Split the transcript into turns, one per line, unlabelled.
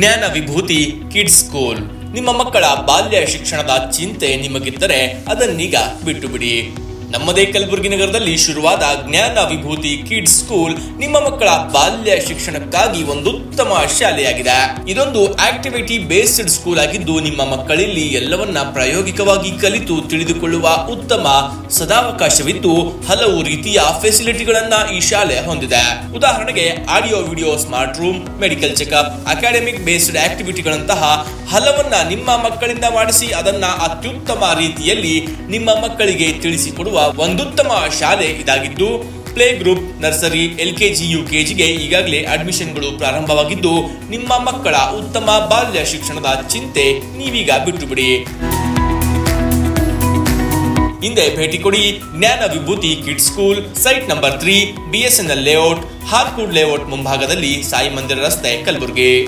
ಜ್ಞಾನ Vibhuti kids school. ನಿಮ್ಮ ಮಕ್ಕಳ ಬಾಲ್ಯ ಶಿಕ್ಷಣದ ಚಿಂತೆ ನಿಮಗಿದ್ದರೆ ಅದನ್ನೀಗ ಬಿಟ್ಟು ಬಿಡಿ. ನಮ್ಮದೇ ಕಲಬುರಗಿ ನಗರದಲ್ಲಿ ಶುರುವಾದ ಜ್ಞಾನ ವಿಭೂತಿ ಕಿಡ್ಸ್ ಸ್ಕೂಲ್ ನಿಮ್ಮ ಮಕ್ಕಳ ಬಾಲ್ಯ ಶಿಕ್ಷಣಕ್ಕಾಗಿ ಒಂದು ಉತ್ತಮ ಶಾಲೆಯಾಗಿದೆ. ಇದೊಂದು ಆಕ್ಟಿವಿಟಿ ಬೇಸ್ಡ್ ಸ್ಕೂಲ್ ಆಗಿದ್ದು ನಿಮ್ಮ ಮಕ್ಕಳಲ್ಲಿ ಎಲ್ಲವನ್ನ ಪ್ರಾಯೋಗಿಕವಾಗಿ ಕಲಿತು ತಿಳಿದುಕೊಳ್ಳುವ ಉತ್ತಮ ಸದಾವಕಾಶವಿದ್ದು ಹಲವು ರೀತಿಯ ಫೆಸಿಲಿಟಿಗಳನ್ನ ಈ ಶಾಲೆ ಹೊಂದಿದೆ. ಉದಾಹರಣೆಗೆ audio video smart room, medical checkup, academic based ಆಕ್ಟಿವಿಟಿಗಳಂತಹ ಹಲವನ್ನ ನಿಮ್ಮ ಮಕ್ಕಳಿಂದ ಮಾಡಿಸಿ ಅದನ್ನ ಅತ್ಯುತ್ತಮ ರೀತಿಯಲ್ಲಿ ನಿಮ್ಮ ಮಕ್ಕಳಿಗೆ ತಿಳಿಸಿಕೊಡುವ ಒಂದುತ್ತಮ ಶಾಲೆ ಇದಾಗಿದ್ದು ಪ್ಲೇ ಗ್ರೂಪ್, ನರ್ಸರಿ, LKG, UKGಗೆ ಈಗಾಗಲೇ ಅಡ್ಮಿಷನ್ಗಳು ಪ್ರಾರಂಭವಾಗಿದ್ದು ನಿಮ್ಮ ಮಕ್ಕಳ ಉತ್ತಮ ಬಾಲ್ಯ ಶಿಕ್ಷಣದ ಚಿಂತೆ ನೀವೀಗ ಬಿಟ್ಟು ಬಿಡಿ. ಹಿಂದೆ ಭೇಟಿ ಕೊಡಿ Jnana Vibhuti kids school, site number 3, BSNL layout, Harkood layout ಮುಂಭಾಗದಲ್ಲಿ, ಸಾಯಿ ಮಂದಿರ ರಸ್ತೆ, ಕಲಬುರಗಿ.